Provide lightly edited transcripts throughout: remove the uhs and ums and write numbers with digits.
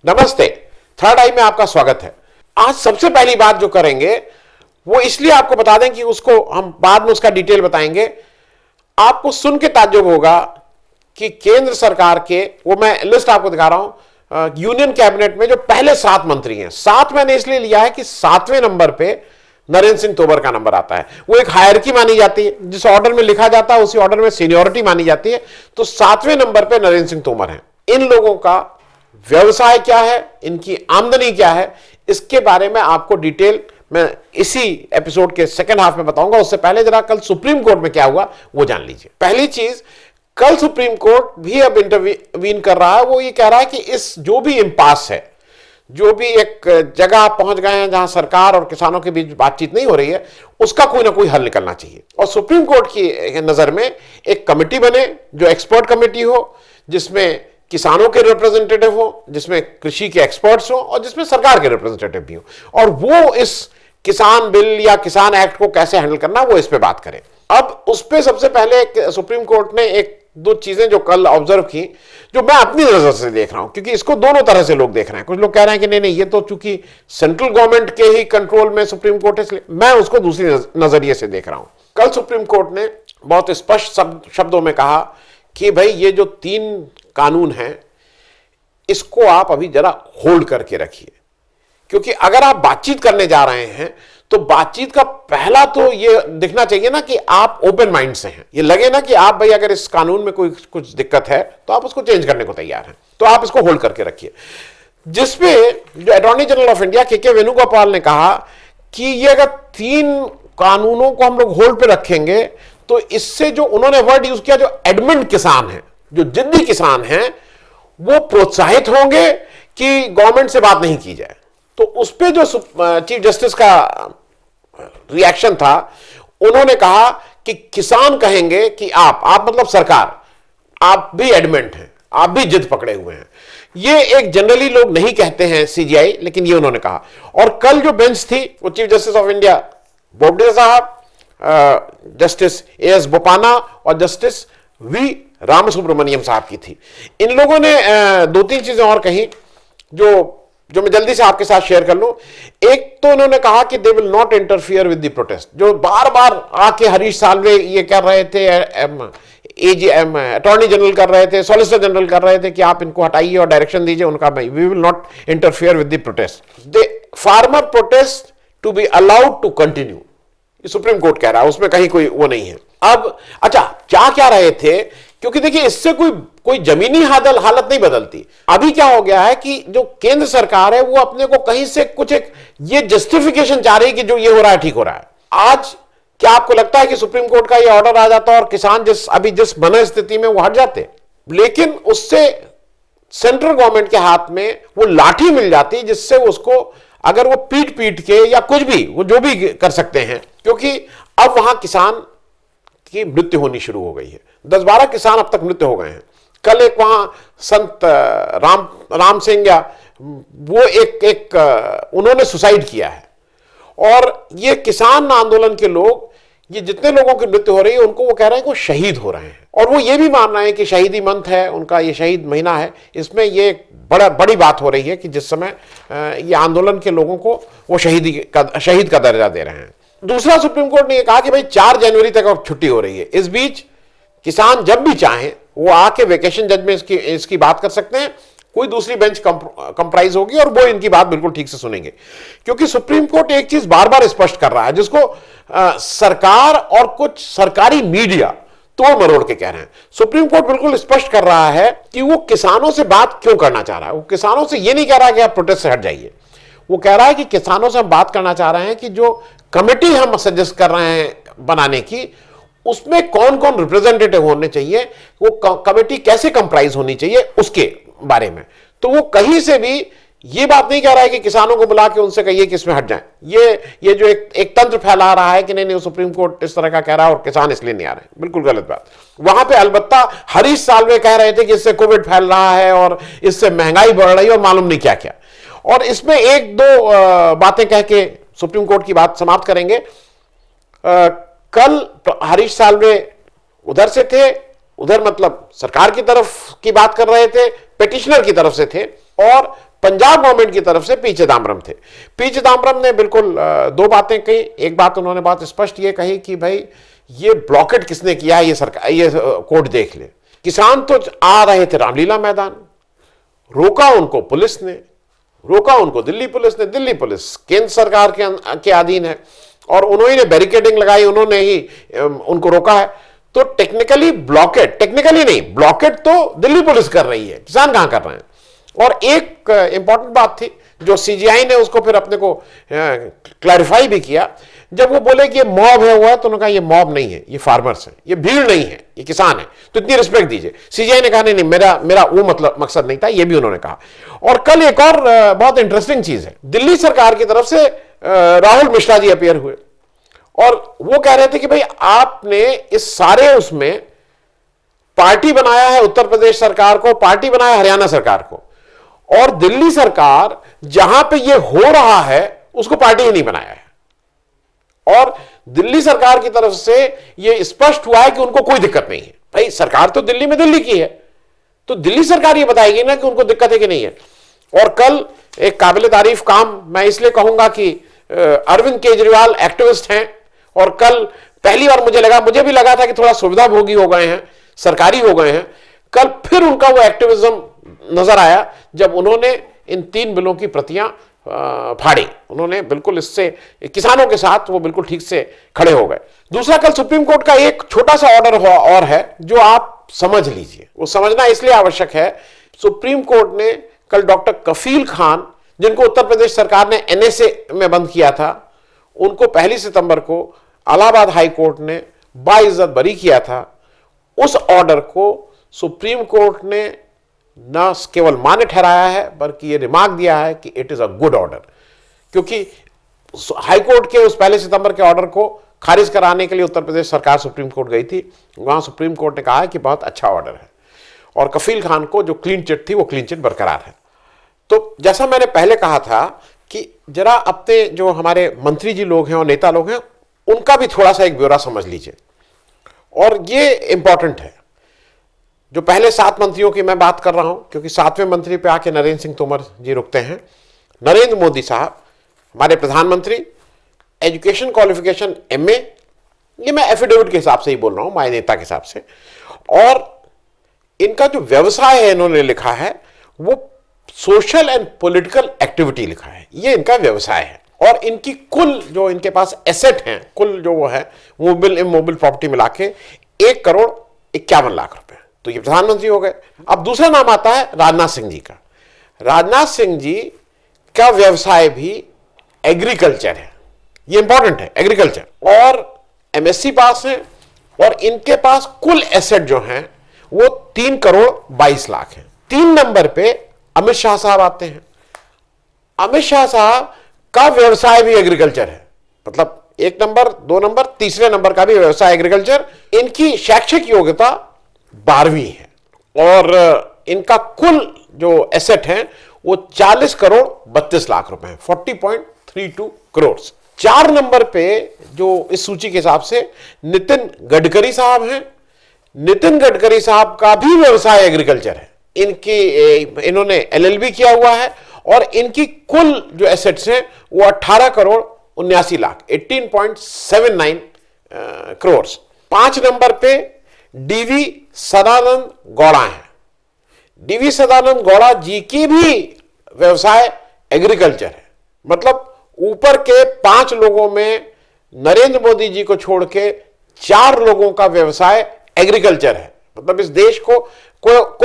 नमस्ते। थर्ड आई में आपका स्वागत है। आज सबसे पहली बात जो करेंगे वो इसलिए आपको बता दें कि उसको हम बाद में उसका डिटेल बताएंगे। आपको सुन के ताज्जुब होगा कि केंद्र सरकार के, वो मैं लिस्ट आपको दिखा रहा हूं, यूनियन कैबिनेट में जो पहले 7 मंत्री हैं, 7 मैंने इसलिए लिया है कि 7वें नंबर पे नरेंद्र सिंह तोमर का नंबर आता है। वो एक हायरकी मानी जाती है, जिस ऑर्डर में लिखा जाता है उसी ऑर्डर में सीनियोरिटी मानी जाती है। तो 7वें नंबर पे नरेंद्र सिंह तोमर हैं। इन लोगों का व्यवसाय क्या है, इनकी आमदनी क्या है, इसके बारे में आपको डिटेल मैं इसी एपिसोड के सेकंड हाफ में बताऊंगा। उससे पहले जरा कल सुप्रीम कोर्ट में क्या हुआ वो जान लीजिए। पहली चीज, कल सुप्रीम कोर्ट भी अब इंटरवीन कर रहा है। वो ये कह रहा है कि इस जो भी इंपास है, जो भी एक जगह आप पहुंच गए हैं जहां सरकार और किसानों के बीच बातचीत नहीं हो रही है, उसका कोई ना कोई हल निकलना चाहिए। और सुप्रीम कोर्ट की नजर में एक कमेटी बने जो एक्सपर्ट कमेटी हो, जिसमें किसानों के रिप्रेजेंटेटिव हो, जिसमें कृषि के एक्सपर्ट्स हो और जिसमें सरकार के रिप्रेजेंटेटिव भी हो, और वो इस किसान बिल या किसान एक्ट को कैसे हैंडल करना वो इस पे बात करें। अब उस पे सबसे पहले सुप्रीम कोर्ट ने एक दो चीजें जो कल ऑब्जर्व की, जो मैं अपनी नजर से देख रहा हूं, क्योंकि इसको दोनों तरह से लोग देख रहे हैं। कुछ लोग कह रहे हैं कि नहीं नहीं, ये तो चूंकि सेंट्रल गवर्नमेंट के ही कंट्रोल में सुप्रीम कोर्ट है, इसलिए मैं उसको दूसरी नजरिए से देख रहा हूं। कल सुप्रीम कोर्ट ने बहुत स्पष्ट शब्दों में कहा कि भाई ये जो 3 कानून हैं इसको आप अभी जरा होल्ड करके रखिए, क्योंकि अगर आप बातचीत करने जा रहे हैं तो बातचीत का पहला तो ये दिखना चाहिए ना कि आप ओपन माइंड से हैं। ये लगे ना कि आप भाई अगर इस कानून में कोई कुछ दिक्कत है तो आप उसको चेंज करने को तैयार हैं, तो आप इसको होल्ड करके रखिए। जिसपे जो अटॉर्नी जनरल ऑफ इंडिया के वेणुगोपाल ने कहा कि ये अगर 3 कानूनों को हम लोग होल्ड पे रखेंगे तो इससे जो उन्होंने वर्ड यूज किया, जो एडमेंट किसान है, जो जिद्दी किसान हैं, वो प्रोत्साहित होंगे कि गवर्नमेंट से बात नहीं की जाए। तो उस पे जो चीफ जस्टिस का रिएक्शन था, उन्होंने कहा कि किसान कहेंगे कि आप मतलब सरकार, आप भी एडमेंट हैं, आप भी जिद पकड़े हुए हैं। ये एक जनरली लोग नहीं कहते हैं सीजीआई, लेकिन ये उन्होंने कहा। और कल जो बेंच थी वो chief justice of India Bobde साहब, जस्टिस एएस बोपाना और जस्टिस वी रामसुब्रमण्यम साहब की थी। इन लोगों ने 2-3 चीजें और कही जो मैं जल्दी से आपके साथ शेयर कर लूं। एक तो उन्होंने कहा कि they will not interfere with the protest. जो बार बार आके हरीश साल्वे ये कर रहे थे, अटॉर्नी जनरल कर रहे थे, सॉलिसिटर जनरल कर रहे थे कि आप इनको हटाइए और डायरेक्शन दीजिए, उनका we will not interfere with the protest. The farmer protest to be allowed to continue, Supreme Court कह रहा है, उसमें कहीं कोई वो नहीं है। अब अच्छा, क्या रहे थे, क्योंकि देखिए इससे कोई जमीनी हालत नहीं बदलती। अभी क्या हो गया है कि जो केंद्र सरकार है वो अपने को कहीं से कुछ एक ये जस्टिफिकेशन चाह रही है कि जो ये हो रहा है ठीक हो रहा है। आज क्या आपको लगता है कि सुप्रीम कोर्ट का ये ऑर्डर आ जाता और किसान जिस मन स्थिति में वो हट जाते, लेकिन उससे सेंट्रल गवर्नमेंट के हाथ में वो लाठी मिल जाती जिससे उसको अगर वो पीट के या कुछ भी वो जो भी कर सकते हैं, क्योंकि अब वहां किसान की मृत्यु होनी शुरू हो गई है। 10-12 किसान अब तक मृत्यु हो गए हैं। कल एक वहां संत राम सिंह या वो एक उन्होंने सुसाइड किया है। और ये किसान आंदोलन के लोग, ये जितने लोगों की मृत्यु हो रही है उनको वो कह रहे हैं कि वो शहीद हो रहे हैं, और वो ये भी मान रहे हैं कि शहीदी मंथ है उनका, ये शहीद महीना है। इसमें ये बड़ी बात हो रही है कि जिस समय ये आंदोलन के लोगों को वो शहीद का दर्जा दे रहे हैं। दूसरा, सुप्रीम कोर्ट ने यह कहा कि भाई 4 जनवरी तक अब छुट्टी हो रही है। इस बीच किसान जब भी चाहें वो आके वेकेशन जज में इसकी बात कर सकते हैं। कोई दूसरी बेंच कंप्राइज होगी और वो इनकी बात बिल्कुल ठीक से सुनेंगे, क्योंकि सुप्रीम कोर्ट एक चीज बार बार स्पष्ट कर रहा है, जिसको सरकार और कुछ सरकारी मीडिया तोड़ मरोड़ के कह रहे हैं। सुप्रीम कोर्ट बिल्कुल स्पष्ट कर रहा है कि वो किसानों से बात क्यों करना चाह रहा है। वो किसानों से ये नहीं कह रहा कि आप प्रोटेस्ट से हट जाइए, वो कह रहा है कि किसानों से हम बात करना चाह रहे हैं कि जो कमेटी हम सजेस्ट कर रहे हैं बनाने की, उसमें कौन कौन रिप्रेजेंटेटिव होने चाहिए, वो कमेटी कैसे कंप्राइज होनी चाहिए, उसके बारे में। तो वो कहीं से भी ये बात नहीं कह रहा है कि किसानों को बुला के उनसे कहिए कि इसमें हट जाएं। ये जो एक तंत्र फैला रहा है कि नहीं सुप्रीम कोर्ट इस तरह का कह रहा है और किसान इसलिए नहीं आ रहे, बिल्कुल गलत बात। वहां पे अलबत्ता हरीश साल्वे कह रहे थे कि इससे कोविड फैल रहा है और इससे महंगाई बढ़ रही है और मालूम नहीं क्या क्या। और इसमें 1-2 बातें कह के सुप्रीम कोर्ट की बात समाप्त करेंगे। कल हरीश साल्वे उधर से थे, उधर मतलब सरकार की तरफ की बात कर रहे थे, पिटिशनर की तरफ से थे, और पंजाब गवर्नमेंट की तरफ से पी चिदम्बरम थे। पी चिदम्बरम ने बिल्कुल दो बातें कही। एक बात उन्होंने बहुत स्पष्ट ये कही कि भाई ये ब्लॉकेट किसने किया, ये सरकार, ये कोर्ट देख ले। किसान तो आ रहे थे रामलीला मैदान, रोका उनको पुलिस ने, रोका उनको दिल्ली पुलिस ने। दिल्ली पुलिस केंद्र सरकार के अधीन है और उन्होंने ने बैरिकेडिंग लगाई, उन्होंने ही उनको रोका है। तो टेक्निकली ब्लॉकेट, टेक्निकली नहीं, ब्लॉकेट तो दिल्ली पुलिस कर रही है, किसान कहां कर रहे हैं। और एक इंपॉर्टेंट बात थी जो सीजीआई ने उसको फिर अपने को क्लैरिफाई भी किया, जब वो बोले कि ये मॉब है हुआ, तो उन्होंने कहा ये मॉब नहीं है, ये फार्मर्स है, ये भीड़ नहीं है, ये किसान है, तो इतनी रिस्पेक्ट दीजिए। सीजीआई ने कहा नहीं, मेरा वो मतलब मकसद नहीं था, ये भी उन्होंने कहा। और कल एक और बहुत इंटरेस्टिंग चीज है, दिल्ली सरकार की तरफ से राहुल मिश्रा जी अपीयर हुए और वो कह रहे थे कि भाई आपने इस सारे उसमें पार्टी बनाया है उत्तर प्रदेश सरकार को, पार्टी बनाया हरियाणा सरकार को, और दिल्ली सरकार जहां पे ये हो रहा है उसको पार्टी ही नहीं बनाया है। और दिल्ली सरकार की तरफ से यह स्पष्ट हुआ है कि उनको कोई दिक्कत नहीं है। भाई सरकार तो दिल्ली में दिल्ली की है, तो दिल्ली सरकार ये बताएगी ना कि उनको दिक्कत है कि नहीं है। और कल एक काबिल तारीफ काम मैं इसलिए कहूंगा कि अरविंद केजरीवाल एक्टिविस्ट हैं, और कल पहली बार मुझे भी लगा था कि थोड़ा सुविधाभोगी हो गए हैं, सरकारी हो गए हैं। कल फिर उनका वो एक्टिविज्म नजर आया जब उन्होंने इन 3 बिलों की प्रतियां फाड़ी। उन्होंने बिल्कुल इससे किसानों के साथ वो बिल्कुल ठीक से खड़े हो गए। दूसरा, कल सुप्रीम कोर्ट का एक छोटा सा ऑर्डर और है जो आप समझ लीजिए, वो समझना इसलिए आवश्यक है। सुप्रीम कोर्ट ने कल डॉक्टर कफील खान, जिनको उत्तर प्रदेश सरकार ने एनएसए में बंद किया था, उनको 1 सितंबर को इलाहाबाद हाई कोर्ट ने बाइज्जत बरी किया था। उस ऑर्डर को सुप्रीम कोर्ट ने न केवल मान्य ठहराया है बल्कि ये रिमार्क दिया है कि it is a good order, क्योंकि हाई कोर्ट के उस 1 सितंबर के ऑर्डर को खारिज कराने के लिए उत्तर प्रदेश सरकार सुप्रीम कोर्ट गई थी। वहां सुप्रीम कोर्ट ने कहा है कि बहुत अच्छा ऑर्डर है और कफील खान को जो क्लीन चिट थी वो क्लीन चिट बरकरार है। तो जैसा मैंने पहले कहा था कि जरा अपने जो हमारे मंत्री जी लोग हैं और नेता लोग हैं उनका भी थोड़ा सा एक ब्यौरा समझ लीजिए, और ये इंपॉर्टेंट है। जो पहले 7 मंत्रियों की मैं बात कर रहा हूं, क्योंकि 7वें मंत्री पे आके नरेंद्र सिंह तोमर जी रुकते हैं। नरेंद्र मोदी साहब हमारे प्रधानमंत्री, एजुकेशन क्वालिफिकेशन एमए, ये मैं एफिडेविट के हिसाब से ही बोल रहा हूं, माय नेता के हिसाब से। और इनका जो व्यवसाय है इन्होंने लिखा है वो सोशल एंड पॉलिटिकल एक्टिविटी लिखा है, ये इनका व्यवसाय है। और इनकी कुल जो इनके पास एसेट हैं, कुल जो वो है मोबाइल इमोबाइल प्रॉपर्टी मिला के 1,51,00,000 रुपए। तो ये प्रधानमंत्री हो गए। अब दूसरा नाम आता है राजनाथ सिंह जी का। राजनाथ सिंह जी का व्यवसाय भी एग्रीकल्चर है, ये इंपॉर्टेंट है, एग्रीकल्चर, और एमएससी पास है, और इनके पास कुल एसेट जो हैं वो 3,22,00,000 है। 3 नंबर पे अमित शाह साहब आते हैं। अमित शाह साहब का व्यवसाय भी एग्रीकल्चर है, मतलब 1 नंबर, 2 नंबर, तीसरे नंबर का भी व्यवसाय एग्रीकल्चर। इनकी शैक्षिक योग्यता 12वीं है और इनका कुल जो एसेट है वो 40,32,00,000 रुपए है, 40.32 करोड़। 4 नंबर पे जो इस सूची के हिसाब से नितिन गडकरी साहब हैं। नितिन गडकरी साहब का भी व्यवसाय एग्रीकल्चर है। इन्होंने एलएलबी किया हुआ है और इनकी कुल जो एसेट्स हैं वो 18,79,00,000, 18.79 करोड़। 5 नंबर पे डीवी सदानंद गौड़ा है। डीवी सदानंद गौड़ा जी की भी व्यवसाय एग्रीकल्चर है। मतलब ऊपर के 5 लोगों में नरेंद्र मोदी जी को छोड़ के 4 लोगों का व्यवसाय एग्रीकल्चर है। मतलब इस देश को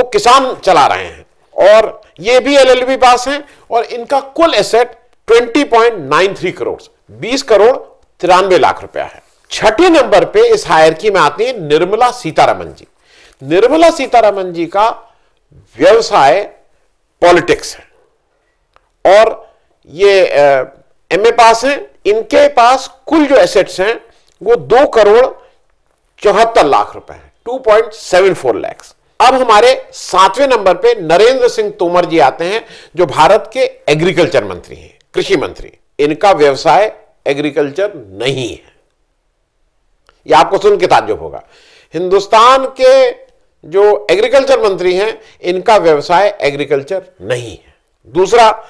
किसान चला रहे हैं, और ये भी एलएलबी पास हैं, और इनका कुल एसेट 20.93 करोड़, 20,93,00,000 रुपया है। 6ठे नंबर पे इस हायरकी में आती है निर्मला सीतारमण जी। निर्मला सीतारमण जी का व्यवसाय पॉलिटिक्स है और ये एमए पास हैं। इनके पास कुल जो एसेट्स हैं वो 2,74,00,000 रुपए है, 2.74 लाख। अब हमारे 7वें नंबर पे नरेंद्र सिंह तोमर जी आते हैं, जो भारत के एग्रीकल्चर मंत्री हैं, कृषि मंत्री। इनका व्यवसाय एग्रीकल्चर नहीं है। यह आपको सुन के ताज्जुब होगा, हिंदुस्तान के जो एग्रीकल्चर मंत्री हैं इनका व्यवसाय एग्रीकल्चर नहीं है। दूसरा,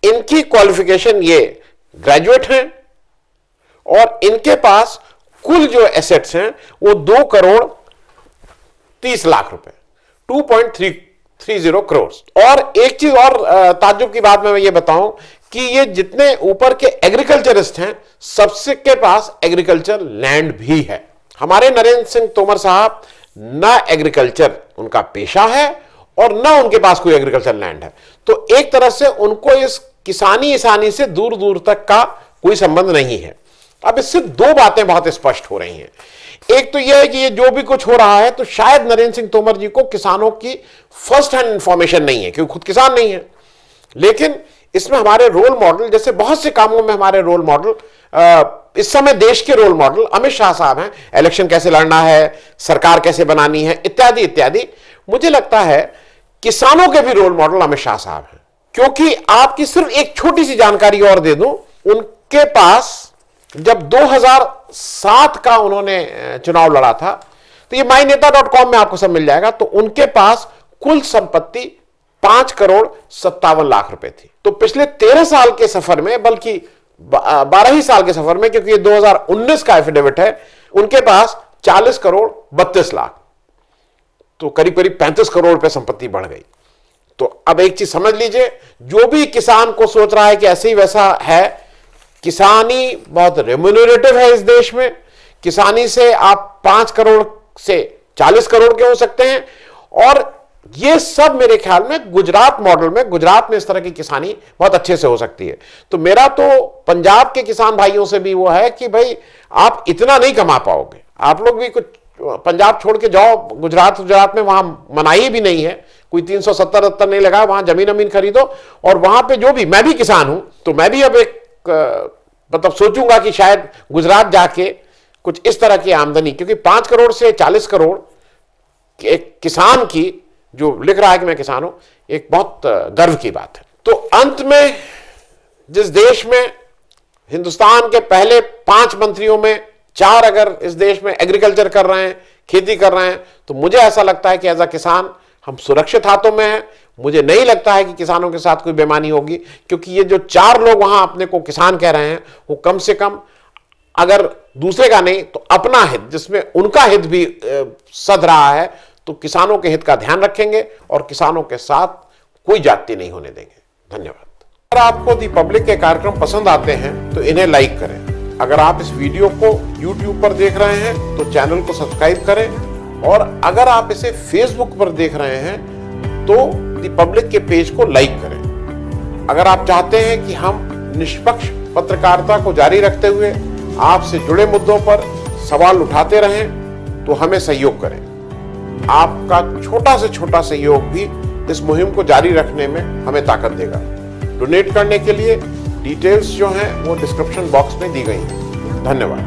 इनकी क्वालिफिकेशन ये ग्रेजुएट हैं और इनके पास कुल जो एसेट्स हैं वो 2,30,00,000 रुपए, 2.330 करोड़। और एक चीज और ताज्जुब की बात में ये बताऊं कि ये जितने ऊपर के एग्रीकल्चरिस्ट हैं सबसे के पास एग्रीकल्चर लैंड भी है। हमारे नरेंद्र सिंह तोमर साहब ना एग्रीकल्चर उनका पेशा है और ना उनके पास कोई एग्रीकल्चर लैंड है, तो एक तरह से उनको इस किसानी से दूर दूर तक का कोई संबंध नहीं है। अब इससे दो बातें बहुत स्पष्ट हो रही हैं। एक तो यह है कि ये जो भी कुछ हो रहा है तो शायद नरेंद्र सिंह तोमर जी को किसानों की फर्स्ट हैंड इंफॉर्मेशन नहीं है, क्योंकि खुद किसान नहीं है। लेकिन इसमें हमारे रोल मॉडल, जैसे बहुत से कामों में हमारे रोल मॉडल, इस समय देश के रोल मॉडल अमित शाह साहब हैं। इलेक्शन कैसे लड़ना है, सरकार कैसे बनानी है, इत्यादि इत्यादि। मुझे लगता है किसानों के भी रोल मॉडल अमित शाह साहब हैं, क्योंकि आपकी सिर्फ एक छोटी सी जानकारी और दे दूं, उनके पास जब 2007 का उन्होंने चुनाव लड़ा था, तो ये myneता.com में आपको सब मिल जाएगा, तो उनके पास कुल संपत्ति 5,57,00,000 रुपए थी। तो पिछले 13 साल के सफर में, बल्कि 12 ही साल के सफर में, क्योंकि ये 2019 का एफिडेविट है, उनके पास 40,32,00,000, तो करीब करीब 35 करोड़ रुपए संपत्ति बढ़ गई। तो अब एक चीज समझ लीजिए, जो भी किसान को सोच रहा है कि ऐसे ही वैसा है, किसानी बहुत रेम्यूनरेटिव है इस देश में। किसानी से आप 5 करोड़ से 40 करोड़ के हो सकते हैं, और ये सब मेरे ख्याल में गुजरात मॉडल में, गुजरात में इस तरह की किसानी बहुत अच्छे से हो सकती है। तो मेरा तो पंजाब के किसान भाइयों से भी वो है कि भाई आप इतना नहीं कमा पाओगे, आप लोग भी कुछ पंजाब छोड़ के जाओ गुजरात में, वहां मनाही भी नहीं है, कोई 370 नहीं लगा, वहां जमीन अमीन खरीदो, और वहां पे जो भी, मैं भी किसान हूं, तो मैं भी अब एक मतलब सोचूंगा कि शायद गुजरात जाके कुछ इस तरह की आमदनी, क्योंकि 5 करोड़ से 40 करोड़ एक किसान की, जो लिख रहा है कि मैं किसान हूं, एक बहुत गर्व की बात है। तो अंत में, जिस देश में हिंदुस्तान के पहले 5 मंत्रियों में 4 अगर इस देश में एग्रीकल्चर कर रहे हैं, खेती कर रहे हैं, तो मुझे ऐसा लगता है कि एज अ किसान हम सुरक्षित हाथों में हैं। मुझे नहीं लगता है कि किसानों के साथ कोई बेईमानी होगी, क्योंकि ये जो 4 लोग वहां अपने को किसान कह रहे हैं, वो कम से कम अगर दूसरे का नहीं तो अपना हित, जिसमें उनका हित भी सध रहा है, तो किसानों के हित का ध्यान रखेंगे और किसानों के साथ कोई जाति नहीं होने देंगे। धन्यवाद। अगर आपको दी पब्लिक के कार्यक्रम पसंद आते हैं तो इन्हें लाइक करें। अगर आप इस वीडियो को YouTube पर देख रहे हैं तो चैनल को सब्सक्राइब करें, और अगर आप इसे Facebook पर देख रहे हैं तो दी पब्लिक के पेज को लाइक करें। अगर आप चाहते हैं कि हम निष्पक्ष पत्रकारिता को जारी रखते हुए आपसे जुड़े मुद्दों पर सवाल उठाते रहें, तो हमें सहयोग करें। आपका छोटा से छोटा सहयोग भी इस मुहिम को जारी रखने में हमें ताकत देगा। डोनेट करने के लिए डिटेल्स जो हैं वो डिस्क्रिप्शन बॉक्स में दी गई हैं। धन्यवाद।